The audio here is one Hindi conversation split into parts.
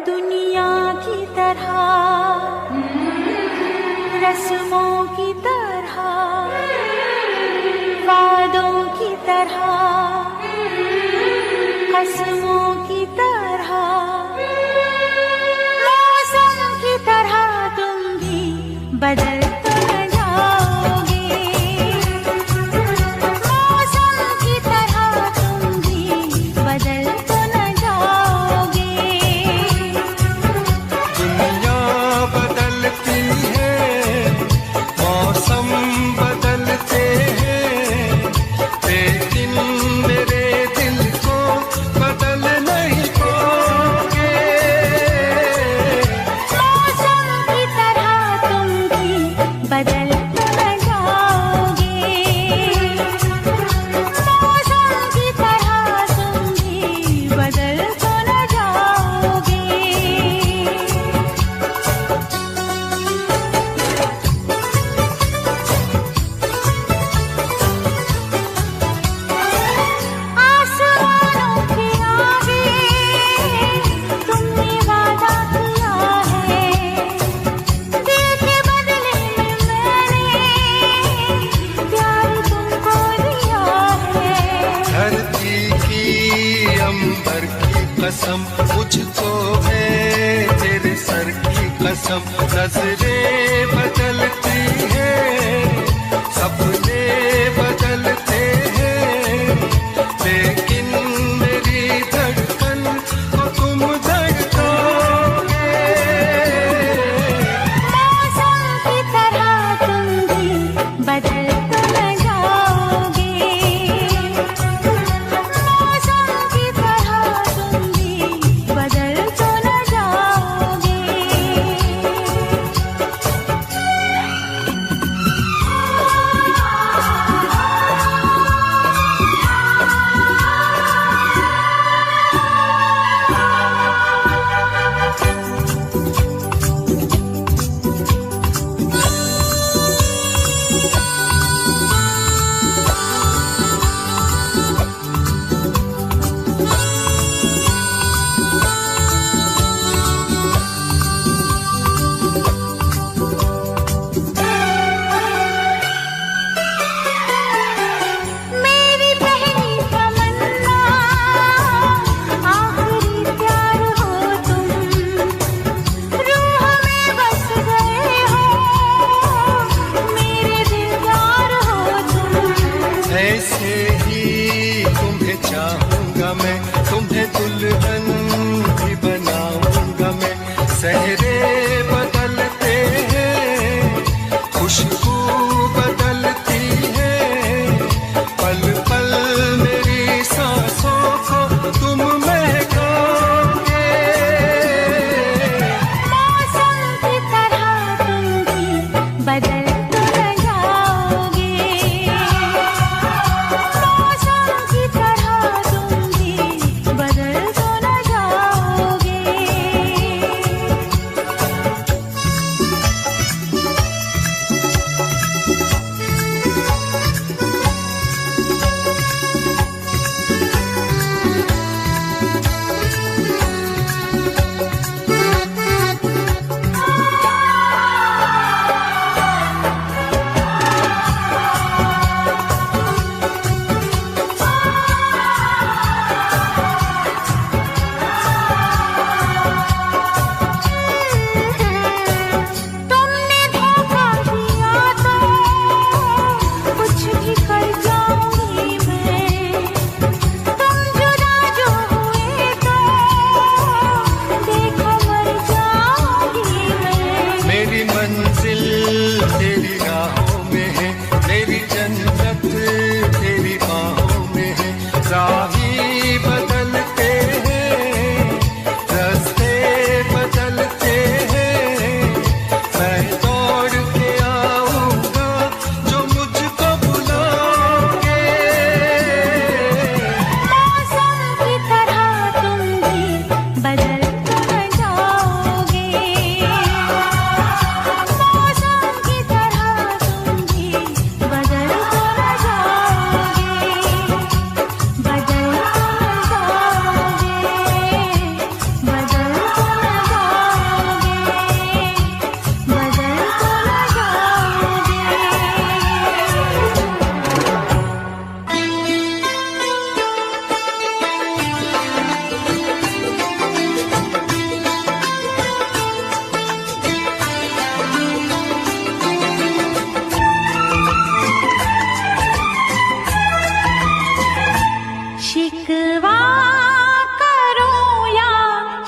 दुनिया की तरह, रस्मों की तरह, वादों की तरह, कसमों की तरह, मौसम की तरह तुम भी बदल तो न जाओगे। मौसम की तरह तुम भी बदल तो न जाओगे। दुनिया बदलती है, मौसम बदलते हैं, लेकिन मेरे दिल को बदल नहीं पाओगे। मौसम की तरह तुम भी बदल तो न जाओगे। मौसम की तरह तुम भी बदल तो न जाओगे। आसमानों के आगे तुमने वादा किया है, दिल के बदले में मैंने प्यार तुमको दिया है। धरती की अंबर की कसम मुझको है, तेरे सर की कसम। नजरें बदलती हैं, सपने बदलते हैं, लेकिन मेरी धड़कन को तुम धड़काओगे। मौसम की तरह तुम भी बदल तो न जाओगे। मौसम की तरह तुम भी बदल तो न जाओगे।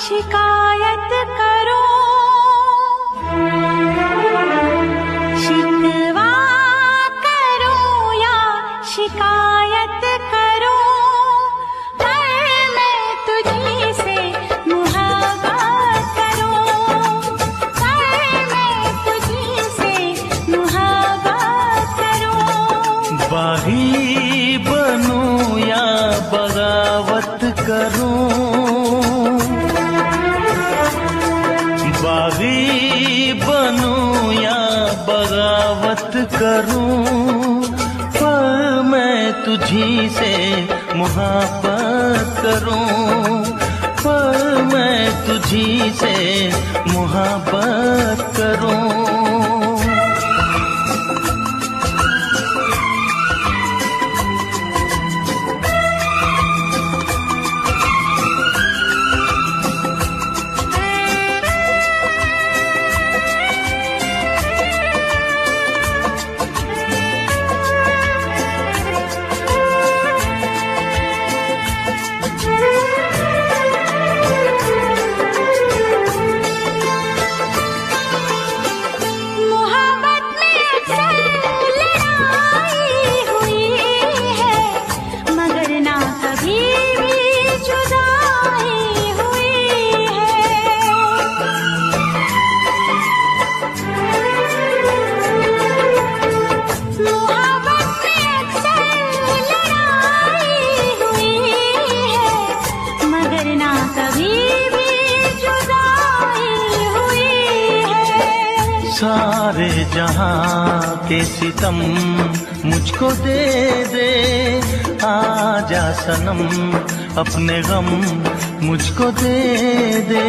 शिकायत करो, शिकवा करो या शिकायत करो, पर मैं तुझी से मुहब्बत करूं, पर मैं तुझी से मुहब्बत करूं। बागी बनूं या बगावत करूं, बागी बनूं या बगावत करूं, पर मैं तुझी से मुहब्बत करूं, पर मैं तुझी से मुहब्बत करूं। सारे जहां के सितम मुझको दे दे, आजा सनम अपने गम मुझको दे दे।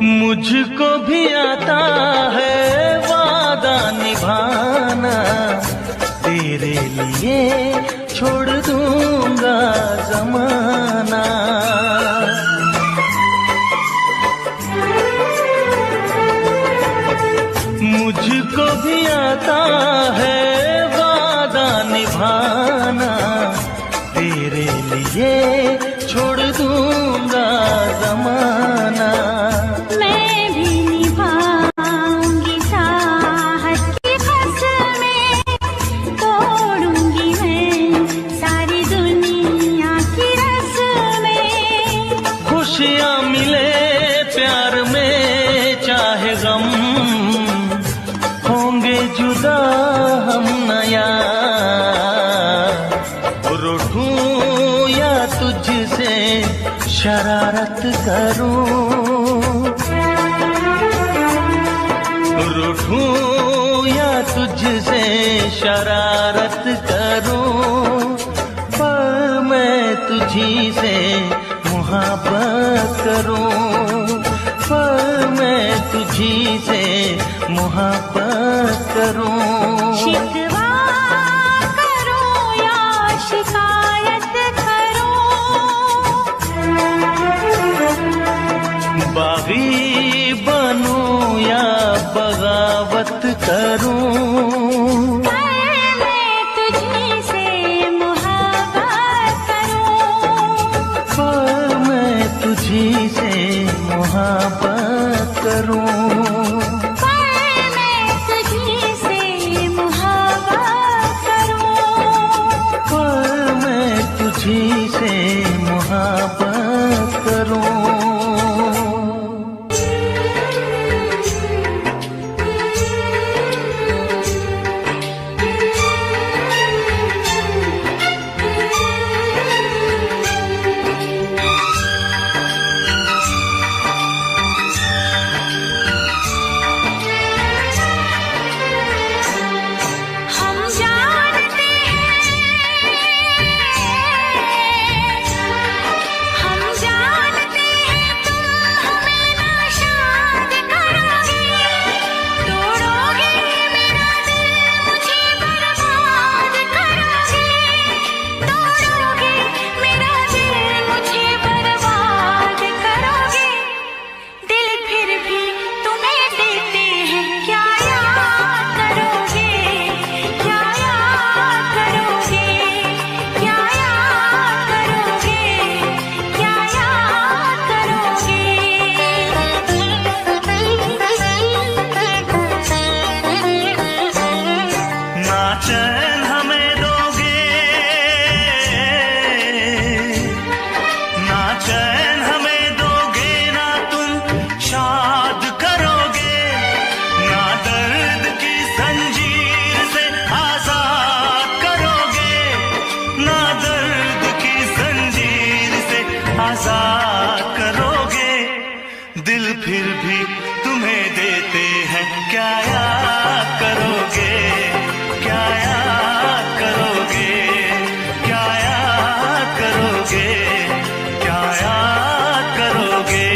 मुझको भी आता है वादा निभाना, तेरे लिए छोड़ दूंगा जमाना। मुझको भी आता है वादा निभाना, तेरे लिए छोड़ दूंगा जमाना। खुशियाँ मिले प्यार में चाहे गम, होंगे जुदा हम नया। रूठूं या तुझसे शरारत करूं, रूठूं या तुझसे शरारत करूं, पर मैं तुझी से मुहब्बत करूं, पर मैं तुझी से मुहब्बत करूं। शिकवा करो या शिकायत करो, बागी बनूं या बगावत करूं, मैं तुझी से मुहब्बत करूं, पर मैं तुझी से मोहब्बत करूं, पर मैं तुझी से मोहब्बत करूं, पर मैं तुझी से मोहब्बत करूं। चैन हमें दोगे, ना चैन हमें दोगे, ना तुम शाद करोगे, ना दर्द की जंजीर से आजाद करोगे, ना दर्द की जंजीर से आजाद करोगे। दिल फिर भी तुम्हें देते हैं, क्या याद करोगे, क्या याद करोगे, क्या याद करोगे, क्या याद करोगे।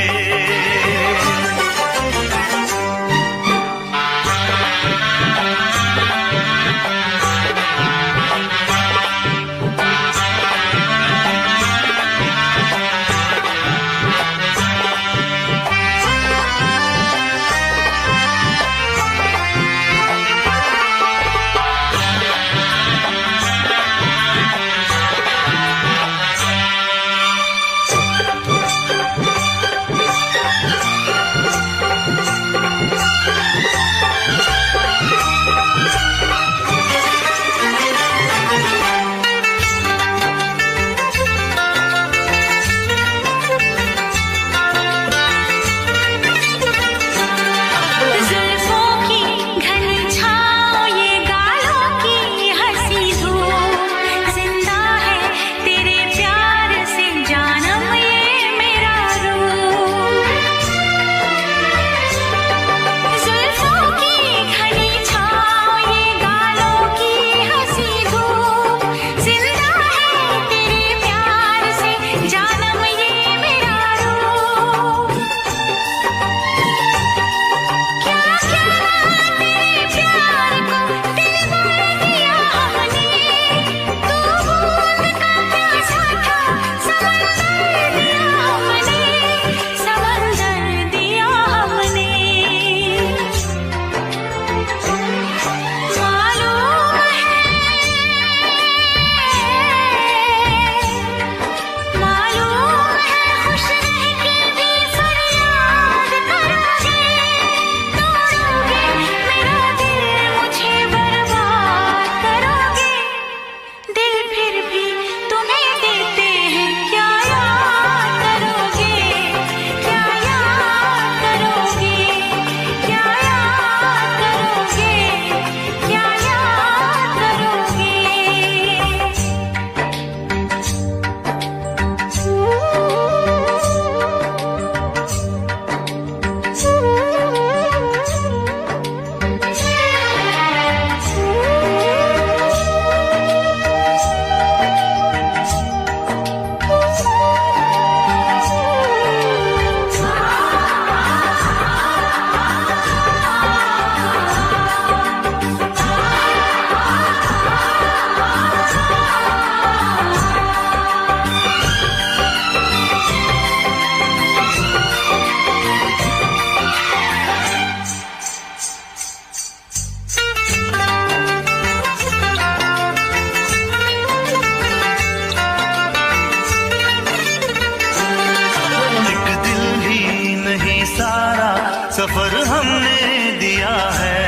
सफर हमने दिया है,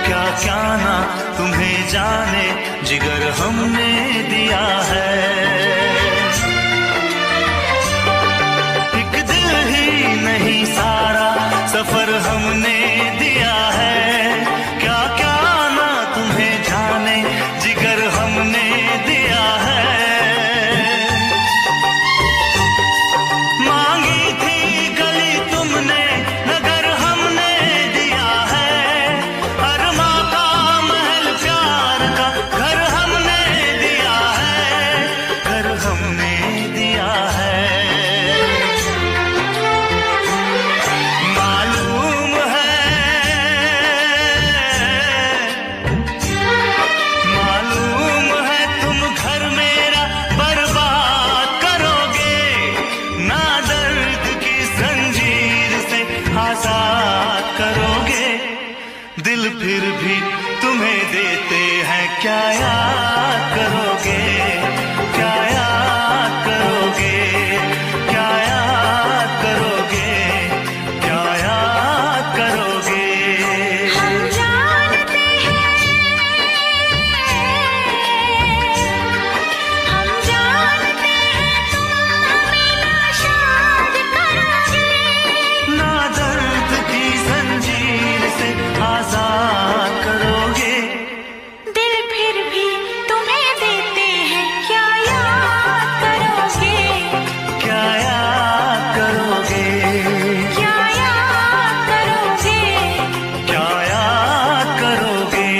क्या क्या ना तुम्हें जाने जिगर हमने दिया है। एक दिल ही नहीं सारा सफर हमने दिया है, क्या क्या ना तुम्हें जाने जिगर हमने दिया है। मांगी थी गली तुमने नगर हमने दिया है, अरमा का महल प्यार का घर हमने दिया है, घर हमने दिया है। मालूम है तुम घर मेरा बर्बाद करोगे, ना दर्द की जंजीर से आजाद करोगे। दिल फिर भी तुम्हें देते हैं, क्या याद करोगे, क्या याद करोगे, क्या याद करोगे, क्या याद करोगे। हम जानते हैं तुम हमें नाशाद करोगे। ना दर्द की जंजीर से आजाद करोगे। दिल फिर भी तुम्हें देते हैं, क्या याद करोगे, क्या याद करोगे, क्या याद करोगे। क्या याद करोगे।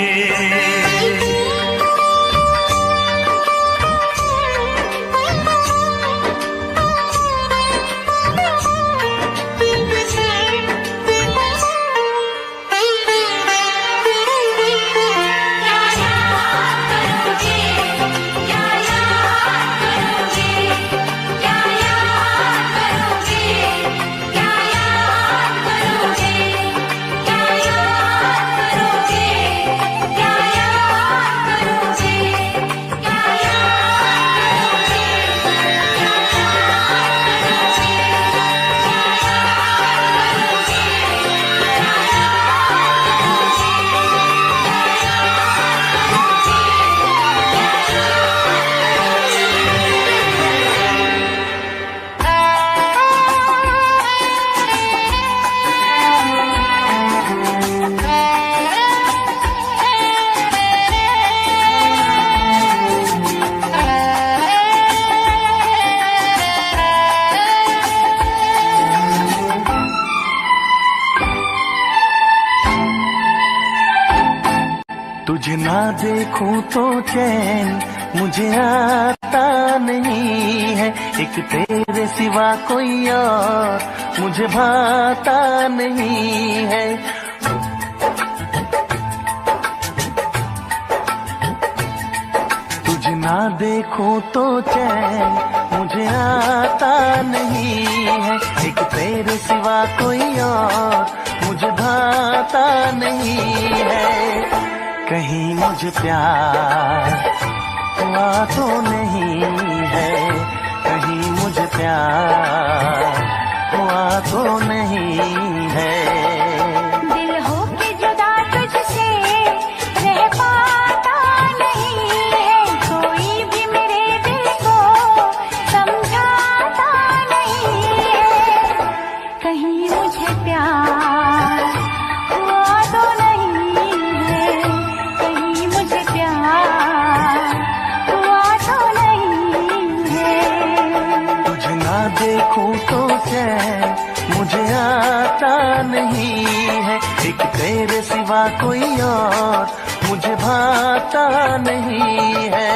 तुझे ना देखूं तो चैन मुझे आता नहीं है, एक तेरे सिवा कोई और मुझे भाता नहीं है। तुझे ना देखूं तो चैन मुझे आता नहीं है, एक तेरे सिवा कोई और मुझे भाता नहीं है। कहीं मुझे प्यार हुआ तो नहीं है, कहीं मुझे प्यार हुआ तो नहीं है। दिल हो के जुदा तुझसे रह पाता नहीं है, कोई भी मेरे दिल को समझाता नहीं है। कहीं मुझे प्यार हुआ तो नहीं है, कहीं मुझे प्यार हुआ तो नहीं है। तुझे ना देखूं तो चैन मुझे आता नहीं है, एक तेरे सिवा कोई और मुझे भाता नहीं है।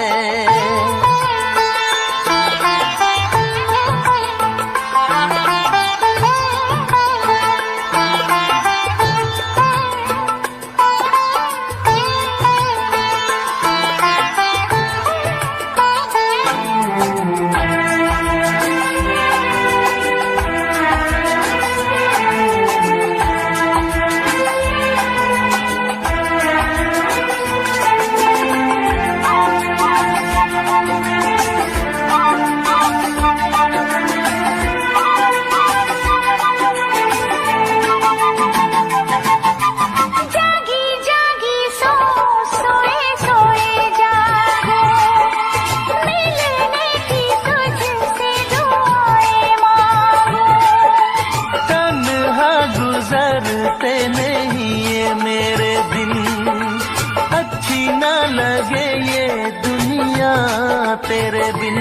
तेरे बिन।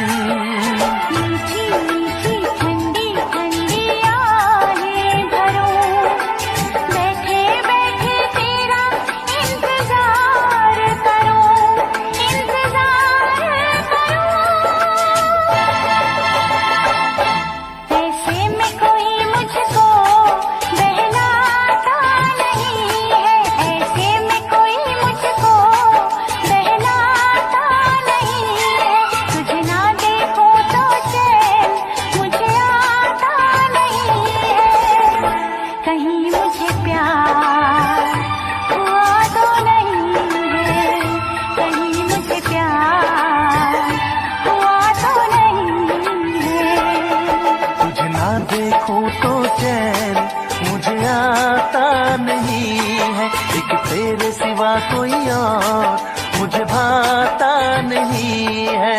मीठी मीठी ठंडी ठंडी आहें भरूं, बैठे बैठे तेरा इंतजार करूं, इंतजार करूं। ऐसे में कोई मुझको बहलाता नहीं है, ऐसे में कोई मुझको बहलाता नहीं है। तुझे ना देखो तो चैन मुझे आता नहीं है, कहीं मुझे प्यार हुआ तो नहीं है, कहीं मुझे प्यार हुआ तो नहीं है। तुझे ना देखूं तो चैन मुझे आता नहीं है, एक तेरे सिवा कोई और मुझे भाता नहीं है।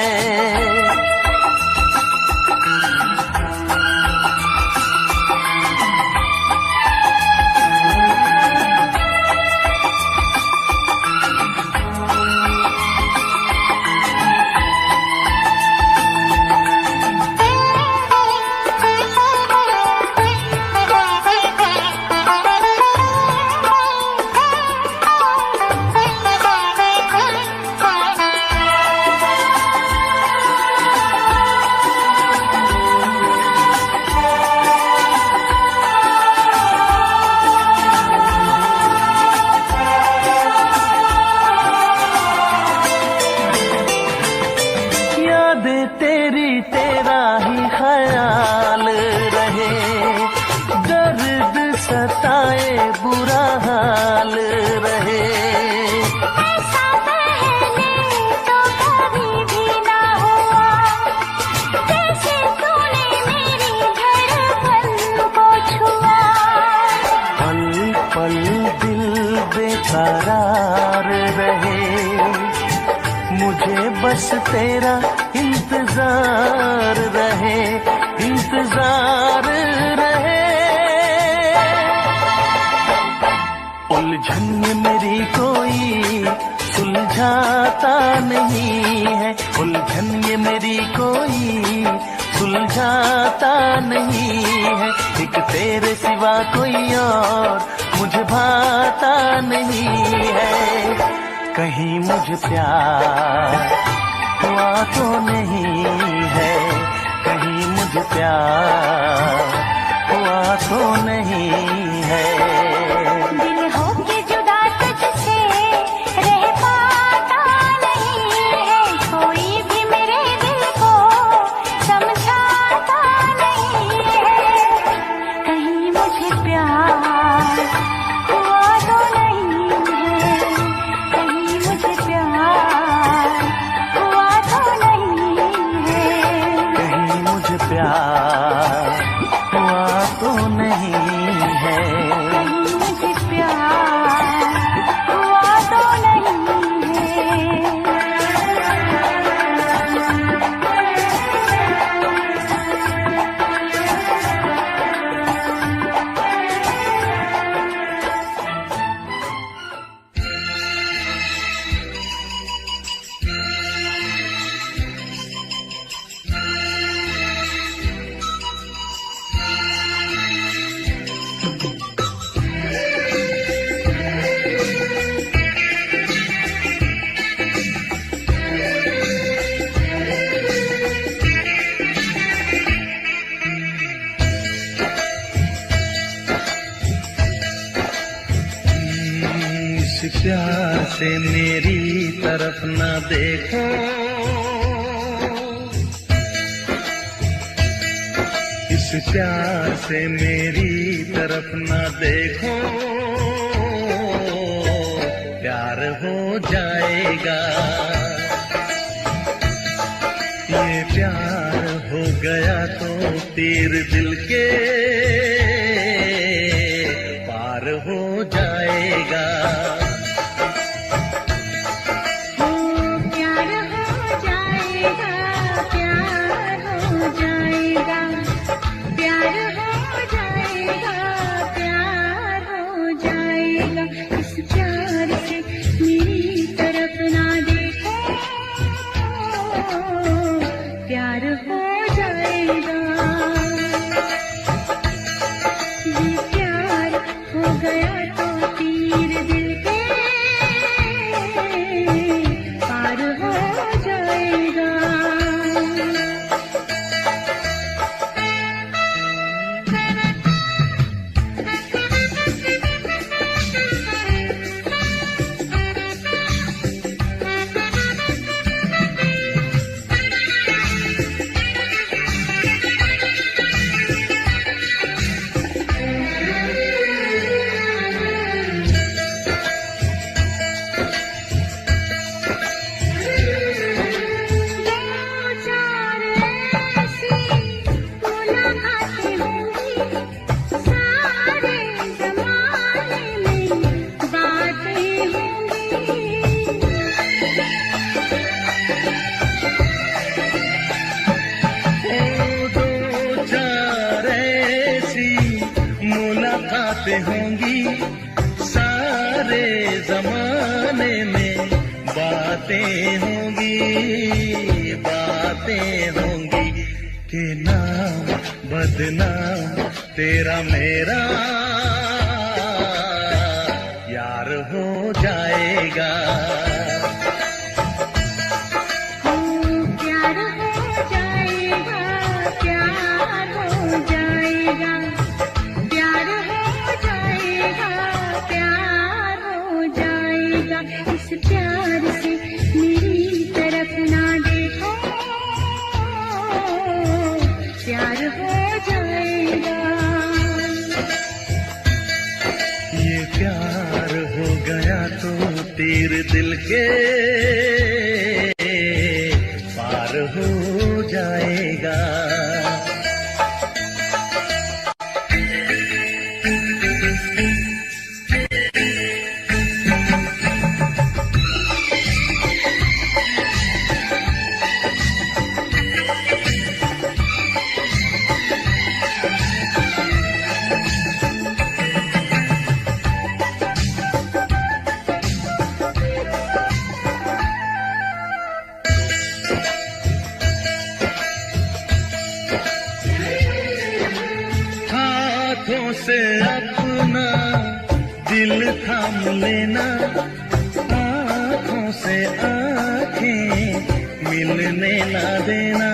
यादें तेरी तेरा ही ख्याल रहे, दर्द सताए बुरा हाल रहे। ऐसा पहले तो कभी भी ना हुआ, जैसे तूने मेरी धड़कन को छुआ। पल पल दिल बेकरार रहे, मुझे बस तेरा इंतजार रहे, इंतजार रहे। उलझन में मेरी कोई सुलझाता नहीं है, उलझन ये मेरी कोई सुलझाता नहीं है, एक तेरे सिवा कोई और मुझे भाता नहीं है। कहीं मुझे प्यार हुआ तो नहीं है, कहीं मुझे प्यार हुआ तो नहीं है। दिल होके जुदा तुझसे रह पाता नहीं है, कोई भी मेरे दिल को समझाता नहीं है, कहीं मुझे प्यार हुआ तो नहीं है, कहीं मुझे प्यार हुआ तो नहीं है। कहीं मुझे प्यार हुआ तो नहीं है, कहीं मुझे प्यार हुआ तो नहीं है। इस प्यार से मेरी तरफ ना देखो, इस प्यार से मेरी तरफ ना देखो, प्यार हो जाएगा। ये प्यार हो गया तो तीर दिल के पार हो जाएगा। प्यार हो जाएगा, प्यार हो जाएगा, प्यार हो जाएगा, प्यार हो जाएगा। इस प्यार से मेरी तरफ ना देखो, होंगी, सारे जमाने में बातें होंगी, बातें होंगी कि नाम बदनाम तेरा मेरा यार हो जाएगा। प्यार हो जाएगा, प्यार हो जाएगा, प्यार हो जाएगा, प्यार हो जाएगा। इस प्यार से मेरी तरफ ना देखो, प्यार हो जाएगा। ये प्यार हो गया तो तीर दिल के पार हो जाएगा। हाथों से अपना दिल थाम लेना, आँखों से आँखें मिलने ना देना।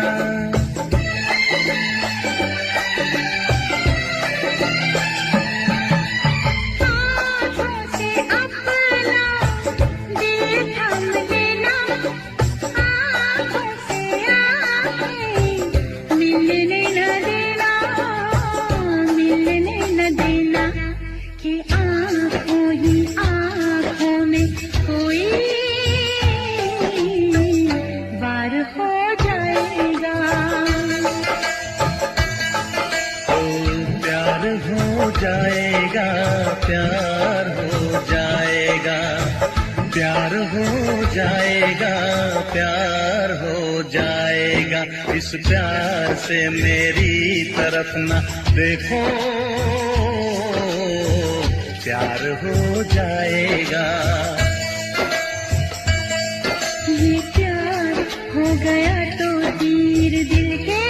हाथों से अपना दिल थाम लेना, आँखों से आँखें मिलने न देना, मिलने न देना कि आँखों ही आँखों में कोई वार हो जाएगा। ओ प्यार हो जाएगा, प्यार हो जाएगा, प्यार हो जाएगा, प्यार हो जाएगा। इस प्यार से मेरी तरफ ना देखो, प्यार हो जाएगा। ये प्यार हो गया तो तीर दिल के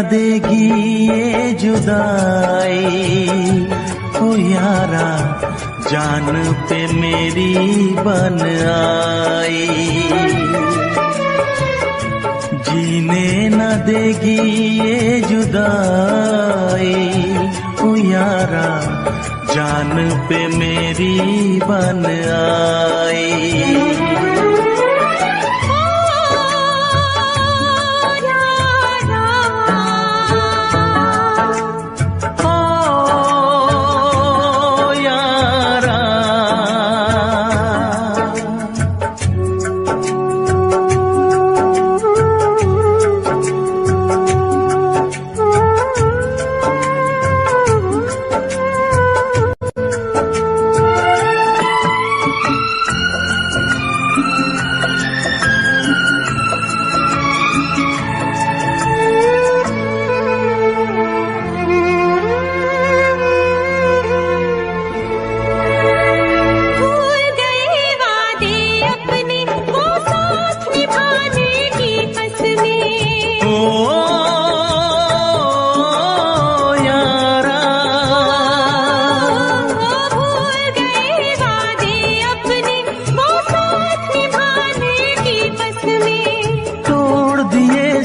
देगी ये जुदाई, ओ यारा जान पे मेरी बन आई। जीने न देगी ये जुदाई, ओ यारा जान पे मेरी बन आई।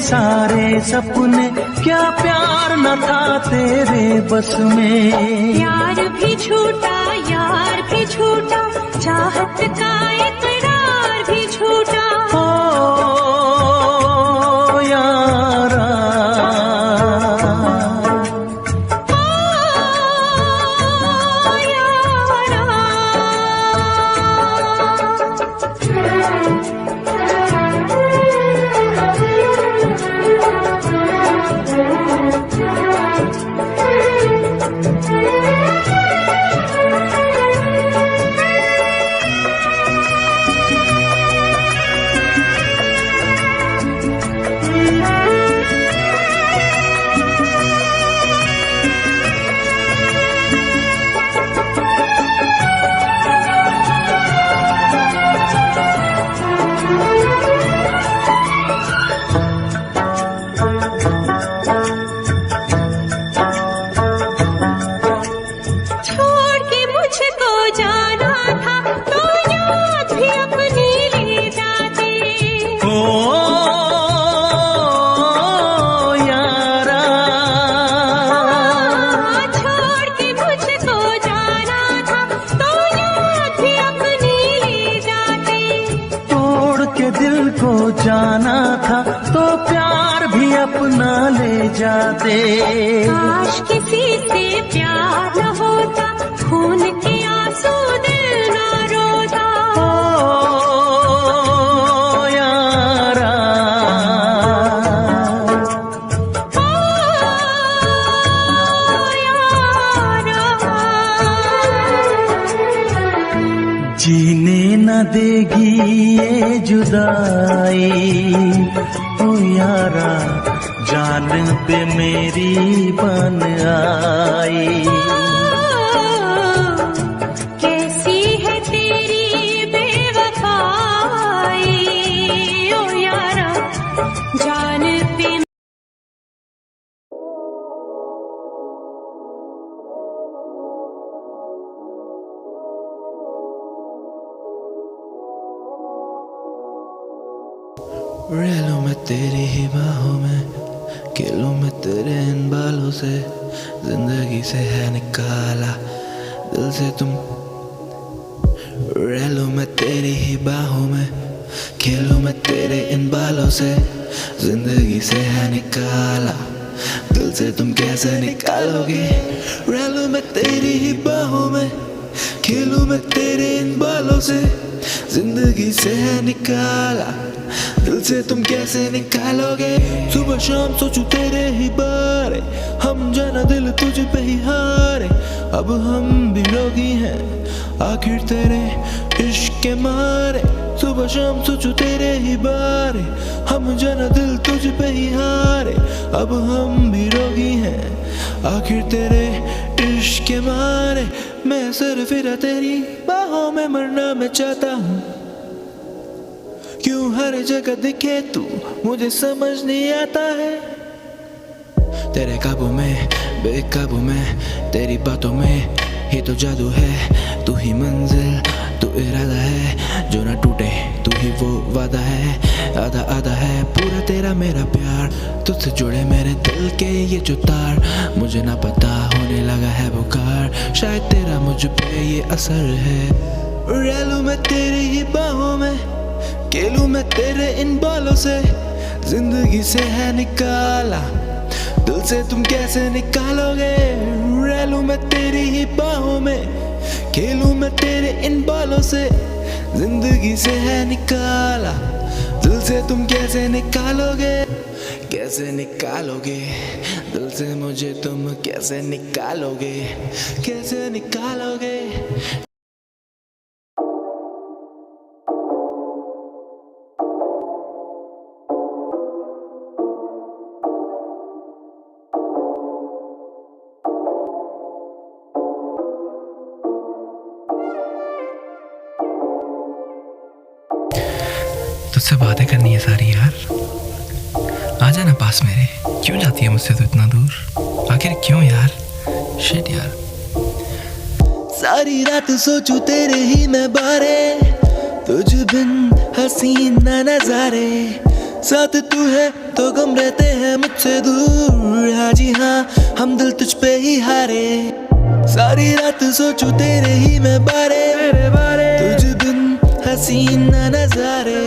सारे सपने क्या प्यार न था तेरे बस में। प्यार भी झूठा, यार भी झूठा, चाहत का इकरार भी झूठा। ओ यारा जाना था तो प्यार भी अपना ले जाते। काश किसी से प्यार न होता, खून के आंसू दिल न रोता। ओ यारा जीने न देगी ये जुदाई, ओ यारा जान पे मेरी बन आई। कैसी है तेरी बेवफाई, ओ यारा जान पे। रह लूं मैं तेरी ही बाहों में, खेलूं मैं तेरे इन बालों से, जिंदगी से है निकाला दिल से तुम। रह लूं मैं तेरी ही बाहों में, खेलूं मैं तेरे इन बालों से, जिंदगी से है निकाला दिल से तुम कैसे निकालोगे। रह लूं मैं तेरी ही बाहों में, खेलूं मैं तेरे इन बालों से, जिंदगी से है निकाला दिल से तुम कैसे निकालोगे। सुबह शाम सोचूं तेरे ही बारे, हम जाना दिल तुझ पे ही हारे। अब हम भी रोगी हैं आखिर तेरे इश्क के मारे। सुबह शाम सोचूं तेरे ही बारे, हम जाना दिल तुझ पे ही हारे। अब हम भी रोगी हैं आखिर तेरे इश्क के मारे। मैं सर फिरा तेरी बाहों में मरना मैं चाहता हूँ, क्यों हर जगह दिखे तू मुझे समझ नहीं आता है। तेरे काबू में, बेकाबू में, तेरी बातों में ही तो जादू है। तू ही मंजिल, तू इरादा है, जो ना टूटे तू ही वो वादा है। आधा आधा है पूरा तेरा मेरा प्यार, तुझसे जुड़े मेरे दिल के ये जो तार। मुझे ना पता होने लगा है बुखार, शायद तेरा मुझ पे ये असर है। रह लूं मैं तेरी ही बाहों में, खेलूं मैं तेरे इन बालों से। जिंदगी से है निकाला, दिल से तुम कैसे निकालोगे। रह लूं मैं तेरी ही बाहों में, खेलूं मैं तेरे इन बालों से। जिंदगी से है निकाला, दिल से तुम कैसे निकालोगे। कैसे निकालोगे दिल से मुझे तुम, कैसे निकालोगे, कैसे निकालोगे। तुझसे बातें करनी है सारी यार, आ जाना पास मेरे। क्यों जाती है मुझसे तू इतना दूर, आखिर क्यों यार। शिट यार। सारी रात सोचूं तेरे ही मैं बारे, तुझ बिन हसीन न नजारे। साथ तू है तो गम रहते हैं मुझसे दूर। हाँ जी हाँ, हम दिल तुझ पे ही हारे। सारी रात सोचूं तेरे ही मैं बारे, तुझ बिन हसीन न नजारे।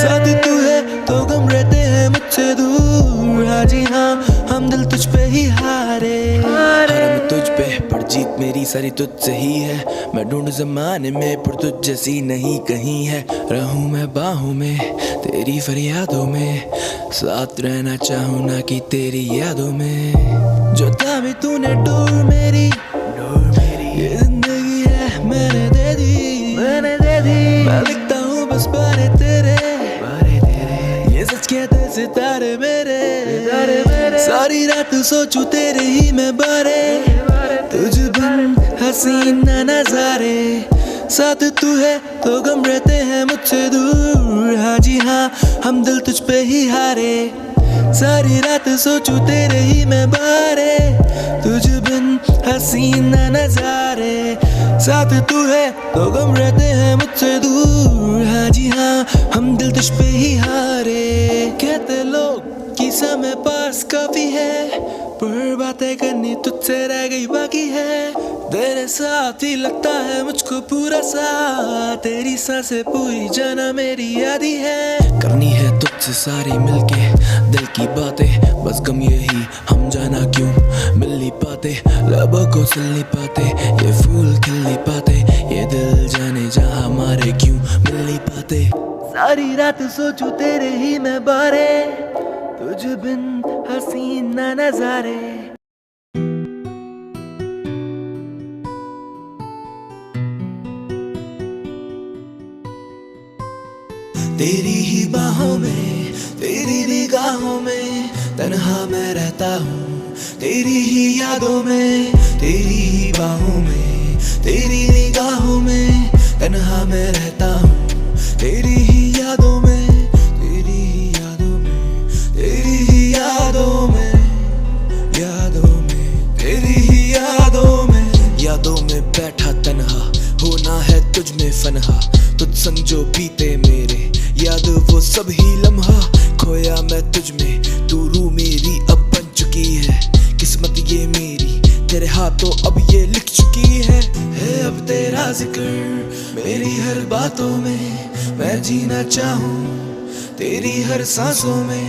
साथ तू है तो गम रहते हैं मुझसे दूर। हाँ जी हाँ, हम दिल तुझ पे ही हारे। मैं तुझ पे पर जीत मेरी सारी तुझसे ही है। मैं ढूंढ जमाने में पर तुझ जैसी नहीं कहीं है। रहूं मैं बाहों में तेरी फरियादों में, साथ रहना चाहूं ना कि तेरी यादों में। जो थामी तूने डोर मेरी, ये जिंदगी है मैंने दे दी, मैं लिखता हूँ बस बारे तेरे, ये सच कहते सितारे मेरे। सारी रात सोचूं तेरे ही मैं बारे, तुझ बिन हसीन न नजारे। साथ तू है तो गम रहते हैं मुझसे दूर। हाँ जी हाँ, हम दिल तुझ पे ही हारे। सारी रात सोचूं तेरे ही मैं बारे, तुझ बिन हसीन न नजारे। साथ तू है तो गम रहते हैं मुझसे दूर। हाँ जी हाँ, हम दिल तुझ पे ही हारे। कहते लोग कि समय पास काफी है, पर बातें करनी तुझसे रह गई बाकी है। तेरे साथ ही लगता है मुझको पूरा सा, तेरी सांसें पूरी जाना मेरी यादी है। करनी है तुझसे सारी मिलके दिल की बातें, बस गम यही हम जाना क्यों मिल नहीं पाते। लबों को सिल नहीं पाते, ये फूल खिल नहीं पाते, ये दिल जाने जहाँ हमारे क्यों मिल नहीं पाते। सारी रात सोचूं तेरे ही मैं बारे, तुझ बिन हसीन न नजारे। तेरी ही बाहों में, तेरी निगाहों में तन्हा मैं रहता हूँ। तेरी ही यादों में, तेरी ही बाहों में, तेरी निगाहों में तन्हा मैं रहता हूँ। तेरी ही यादों में, तेरी ही यादों में, तेरी ही यादों में, यादों में, तेरी ही यादों में। यादों में बैठा तन्हा, होना है तुझ में फनहा। तुझ संग जो बीते मेरे याद वो सब ही लम्हा। खोया मैं तुझ में, तू रूह मेरी अब बन चुकी है। किस्मत ये मेरी तेरे हाथों अब ये लिख चुकी है। अब तेरा जिक्र मेरी हर बातों में, मैं जीना चाहूँ तेरी हर सांसों में।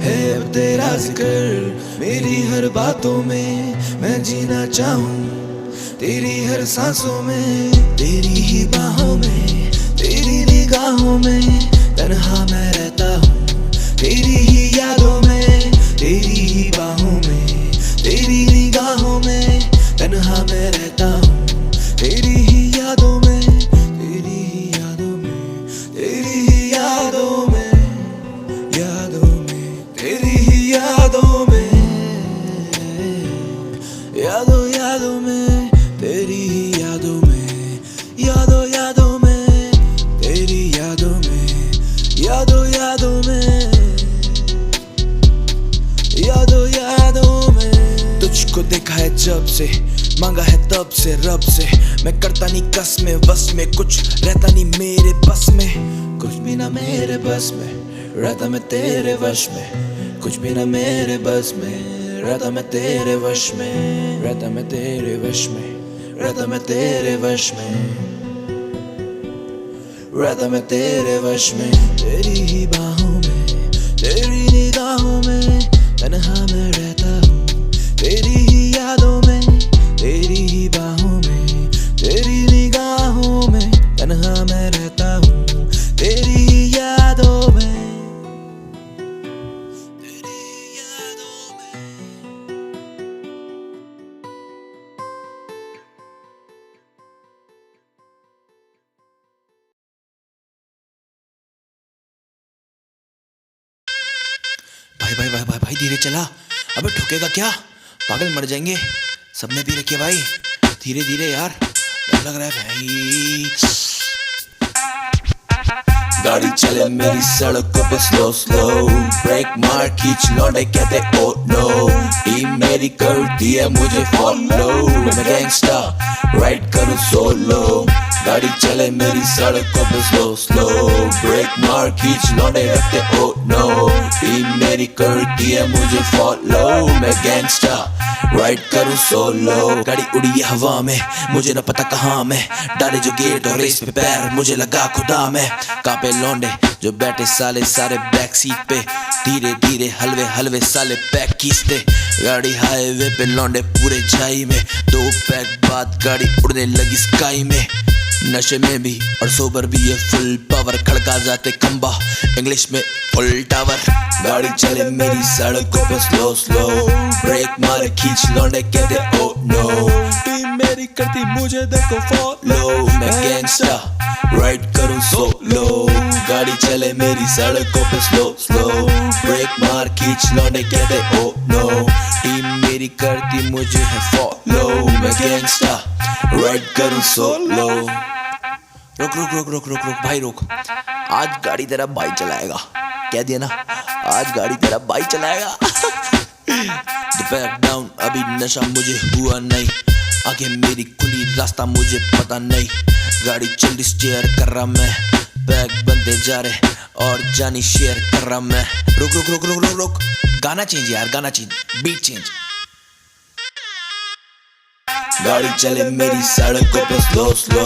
है अब तेरा जिक्र मेरी हर बातों में, मैं जीना चाहूँ तेरी हर सांसों में। तेरी ही बाहों में, तेरी निगाहों में तन्हा मैं रहता हूँ। तेरी ही यादों में, तेरी ही बाहों में, तेरी निगाहों में तन्हा मैं रहता हूँ। तेरी ही यादों में, तेरी ही यादों में, तेरी ही यादों में, यादों में, तेरी ही यादों में, यादों यादों में, तेरी ही यादों में, यादों यादों में। देखा है जब से, मांगा है तब से रब से। मैं करता नहीं कस में बस में, कुछ रहता नहीं मेरे बस में। कुछ भी ना मेरे बस में, रहता मैं तेरे वश में। कुछ भी ना मेरे बस में, रहता मैं तेरे वश में। रहता मैं तेरे वश में, रहता मैं तेरे वश में। रहता मैं तेरे वश में। तेरी ही बाहों में, तेरी निगाहों में तन्हा मैं रहता हूँ। तेरी ही यादों में, तेरी ही बाहों में, तेरी निगाहों में तन्हा मैं रहता हूँ। तेरी ही यादों में, तेरी यादों में। भाई भाई भाई भाई भाई धीरे चला, अबे ठुकेगा क्या? पागल मर जाएंगे। सबने पी रखी है भाई, धीरे धीरे यार, डर लग रहा है भाई। गाड़ी चले मेरी सड़कों पे स्लो स्लो, ब्रेक मार खींच लौंडे कहते ओ नो। टीम मेरी करती है मुझे फॉलो, मैं गैंगस्टर राइड करूँ सोलो। गाड़ी चले मेरी सड़कों पे स्लो स्लो, ब्रेक मार खींच लौंडे रखते ओ नो। टीम मेरी करती है मुझे फॉलो, मैं गैंगस्टर राइड करूँ सोलो। गाड़ी उड़ी है हवा में, मुझे न पता कहाँ मैं। डाले जो गेट और रेस पे पैर, मुझे लगा खुदा में। कांपे लौंडे जो बैठे साले सारे बैक सीट पे, धीरे धीरे हलवे हलवे साले पैक खींचते। गाड़ी हाईवे पे लौंडे पूरे छाई में, 2 पैक बाद गाड़ी उड़ने लगी स्काई में। नशे में भी और सोबर भी ये फुल पावर, खड़का जाते खंबा इंग्लिश में फुल टावर। गाड़ी चले मेरी सड़कों पे स्लो स्लो, ब्रेक मारे खींच लौंडे कहते ओ नो। टीम मेरी करती मुझे देखो फॉलो, मैं गैंगस्टर राइड करूँ सोलो। गाड़ी चले मेरी सड़कों पे स्लो स्लो, ब्रेक मार खींच लौंडे कहते ओ नो। टीम मेरी करती मुझे है फॉलो, मैं गैंगस्टर राइड करूँ सोलो। रुक रुक रुक रुक रुक रुक भाई रुक, आज गाड़ी तेरा भाई चलाएगा। कह दिया ना, आज गाड़ी तेरा भाई चलाएगा। दोपहर डाउन अभी नशा मुझे हुआ नहीं, आगे मेरी खुली रास्ता मुझे पता नहीं। गाड़ी जल्दी स्टीयर कर रहा मैं, बैग बनते जा रहे और जानी शेयर कर रहा मैं। रुक रुक रुक रुक रुक रुक, गाना चेंज यार, गाना चेंज, बीट चेंज। गाड़ी चले मेरी सड़कों पे स्लो स्लो,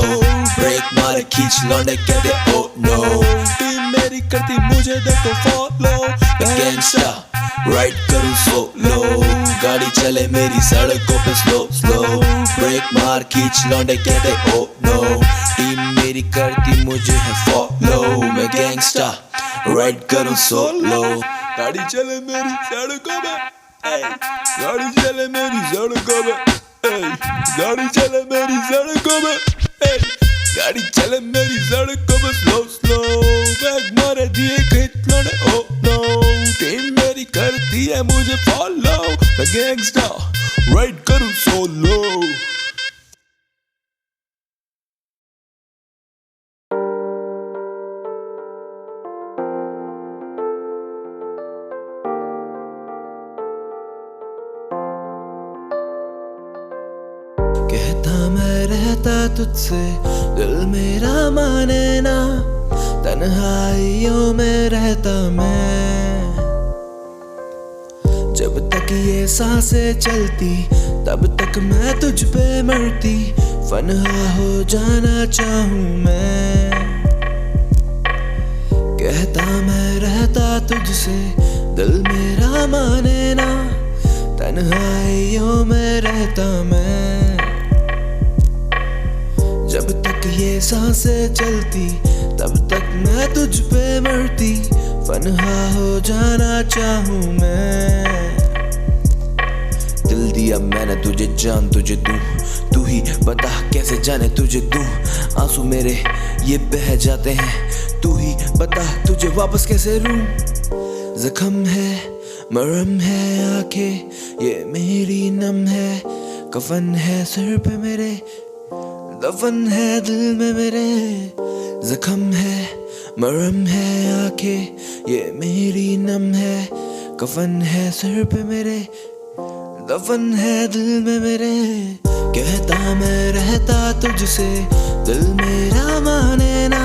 ब्रेक मारे खींच लौंडे कहते ओ नो। टीम मेरी करती मुझे देखो फॉलो, मैं गैंगस्टर राइड करूँ सोलो। गाड़ी चले मेरी सड़कों पे स्लो स्लो, ब्रेक मार खींच लौंडे कहते ओ नो। टीम मेरी करती मुझे है फॉलो, मैं गैंगस्टर राइड करूँ सोलो। गाड़ी चले मेरी सड़कों पे, गाड़ी चले मेरी सड़कों पे, गाड़ी चले मेरी सड़कों में, गाड़ी चले मेरी सड़कों में स्लो स्लो। बैग मारे दिए खींच लौंडे ओ नो। टीम मेरी करती है मुझे फॉलो, मैं गैंगस्टर राइड करूँ सोलो। कहता मैं रहता तुझसे, दिल मेरा माने ना, तन्हाइयों में रहता मैं। जब तक ये सांसें चलती तब तक मैं तुझ पे मरती, फना हो जाना चाहूँ मैं। कहता मैं रहता तुझसे, दिल मेरा माने ना, तन्हाइयों में रहता मैं। जब तक ये सांसें चलती तब तक मैं तुझ पे मरती, फना हो जाना चाहूँ मैं। दिल दिया मैंने तुझे, जान तुझे दूं, तू ही बता कैसे जाने तुझे दूं। आंसू मेरे ये बह जाते हैं, तू ही बता तुझे वापस कैसे लूं। जख्म है मरहम है आंखें ये मेरी नम है, कफन है सर पे मेरे, दफन है दिल में मेरे। जख्म है मरहम है आंखें ये मेरी नम है, कफन है सर पे मेरे, दफन है दिल में मेरे, कहता मैं रहता तुझसे, दिल मेरा माने ना,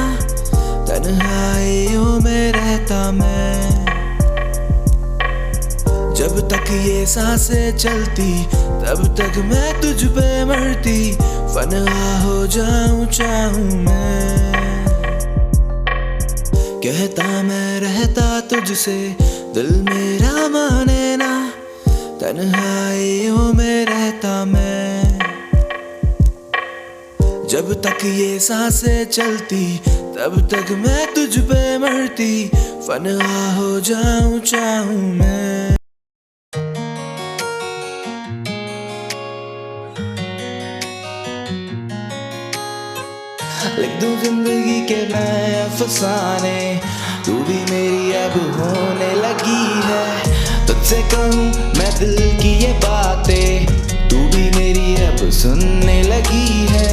तन्हाइयों में रहता मैं। जब तक ये सांसें चलती तब तक मैं तुझ पे मरती, फना हो जाऊं चाहूं मैं। कहता मैं रहता तुझसे, दिल मेरा माने ना, तन्हाइयों में रहता मैं। जब तक ये सांसें चलती तब तक मैं तुझ पे मरती, फना हो जाऊं चाहूं मैं। लिख दूं जिंदगी के मैं अफसाने, तू भी मेरी अब होने लगी है। तुझसे कहूँ मैं दिल की ये बातें, तू भी मेरी अब सुनने लगी है।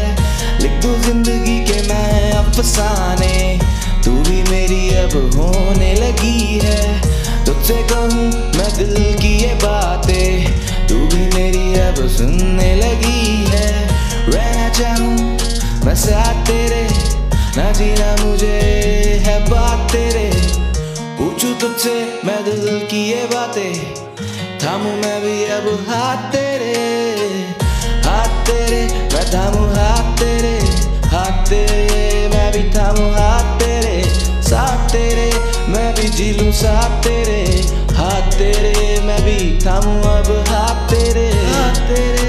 लिख दूं जिंदगी के मैं अफसाने, तू भी मेरी अब होने लगी है। तुझसे कहूँ मैं दिल की ये बातें, तू भी मेरी अब सुनने लगी है। रहना चाहूँ मैं साथ तेरे, ना जीना मुझे है बात तेरे। पूछूं तुझसे मैं दिल की ये बातें, थामूं मैं भी अब हाथ तेरे। हाथ तेरे मैं थामूं हाथ तेरे, हाथ तेरे मैं भी थामूं हाथ तेरे। साथ तेरे मैं भी जी लूं साथ तेरे, हाथ तेरे मैं भी थामूं अब हाथ तेरे। हाथ तेरे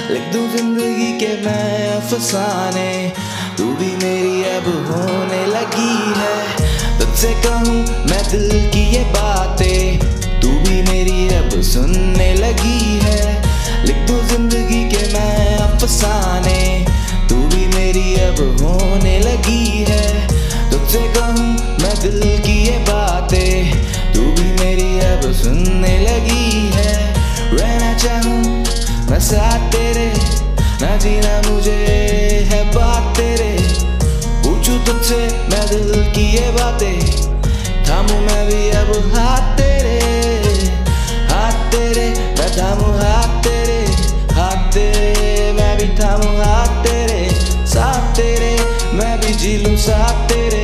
लिख दूं जिंदगी के मैं अफसाने, तू भी मेरी अब होने लगी है। तुझसे कहूँ मैं दिल की ये बातें, तू भी मेरी अब सुनने लगी है। लिख दूं जिंदगी के मैं अफसाने, तू भी मेरी अब होने लगी है। तुझसे कहूँ मैं दिल की ये बातें, तू भी मेरी अब सुनने लगी है। रहना चाहूँ मैं साथ तेरे, ना जीना मुझे है बात तेरे। पूछूं तुझसे मैं दिल की ये बातें, थामूं मैं भी अब हाथ तेरे। हाथ तेरे मैं थामूं हाथ तेरे, हाथ तेरे मैं भी थामूं हाथ तेरे। साथ तेरे मैं भी जी लूं साथ तेरे।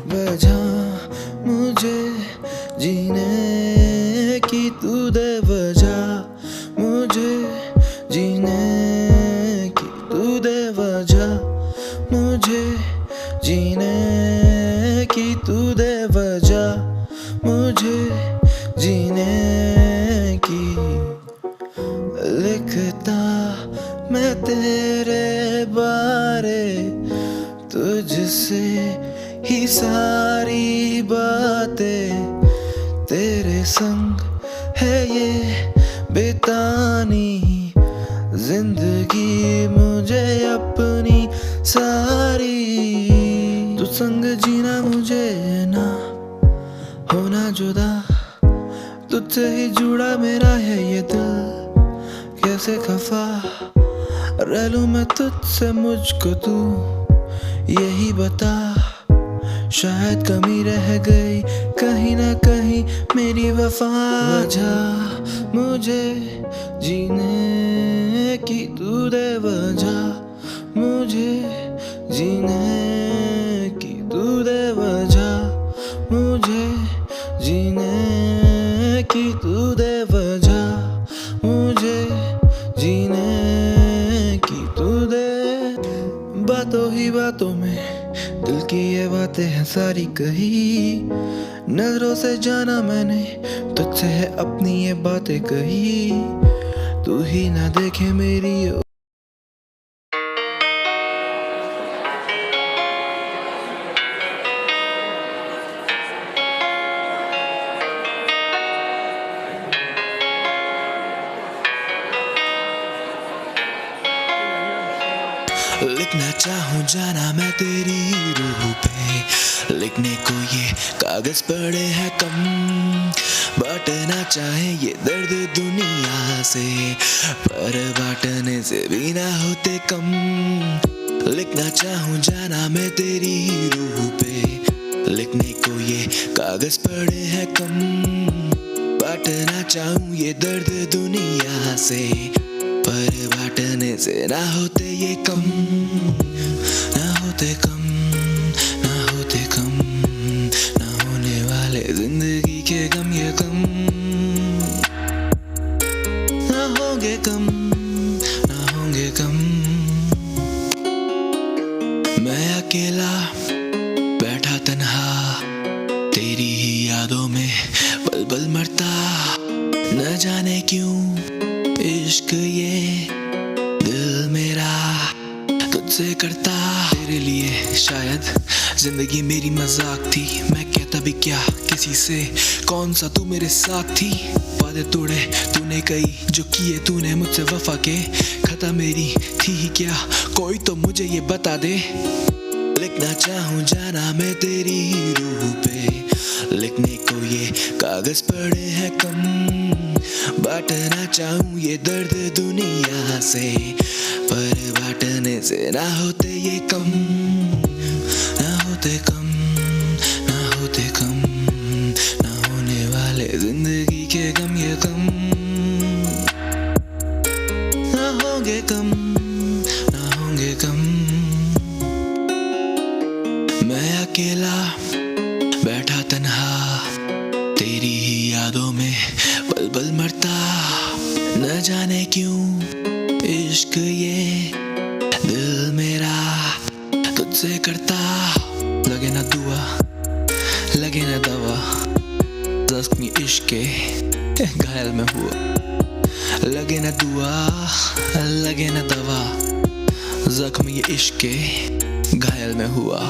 वजह मुझे जीने की तू दे, वजह मुझे जीने की तू दे, वजह मुझे जीने की तू दे, वजह मुझे जीने की। लिखता मैं तेरे बारे, तुझसे ही सारी बातें, तेरे संग है ये बितानी जिंदगी मुझे अपनी सारी। तू संग जीना मुझे ना होना जुदा, तुझसे ही जुड़ा मेरा है ये दिल, कैसे खफा रह लूं मैं तुझसे, मुझको तू यही बता। शायद कमी रह गई कहीं ना कहीं मेरी वफा। वजह मुझे जीने की तू दे, वजह मुझे जीने की तू दे, वजह मुझे जीने की तू दे, वजह मुझे जीने की तू दे। बातों ही बातों में दिल की ये बातें हैं सारी कही, नजरों से जाना मैंने तुझसे है अपनी ये बातें कही। तू ही ना देखे मेरी लिखना चाहूँ जाना मैं तेरी रूह पे, लिखने को ये कागज पड़े हैं कम, बांटना चाहे ये दर्द दुनिया से, पर बांटने से भी ना होते कम। लिखना चाहूँ जाना मैं तेरी रूह पे, लिखने को ये कागज पड़े हैं कम, बांटना चाहूँ ये दर्द दुनिया से, पर बांटने से ना होते ये कम, ना होते कम, ना होते कम, ना होने वाले जिंदगी के गम ये कम, ना होंगे कम, ना होंगे कम। मैं अकेला बैठा तन्हा तेरी ही यादों में पल पल मरता, न जाने क्यों इश्क ये दिल मेरा तुझसे करता। तेरे लिए शायद जिंदगी मेरी मजाक थी, मैं कहता भी क्या किसी से, कौन सा तू मेरे साथ थी। वादे तोड़े तूने कई जो किए तूने मुझसे वफा के, खता मेरी थी ही क्या कोई तो मुझे ये बता दे। लिखना चाहूँ जाना मैं तेरी रूह पे, लिखने को ये कागज पड़े हैं कम, बांटना चाहूँ ये दर्द दुनिया से, पर बांटने से ना होते ये कम, ना होते कम, ना होते कम, ना होने वाले जिंदगी के गम ये कम, ना होंगे कम, ना होंगे कम। मैं अकेला बैठा तन्हा तेरी ही यादों में पल पल मरता, न जाने क्यों इश्क ये दिल मेरा तुझसे करता। लगे ना दुआ लगे ना दवा, जख्मी इश्क के घायल में हुआ, लगे ना दुआ लगे ना दवा, जख्मी ये इश्क के घायल में हुआ।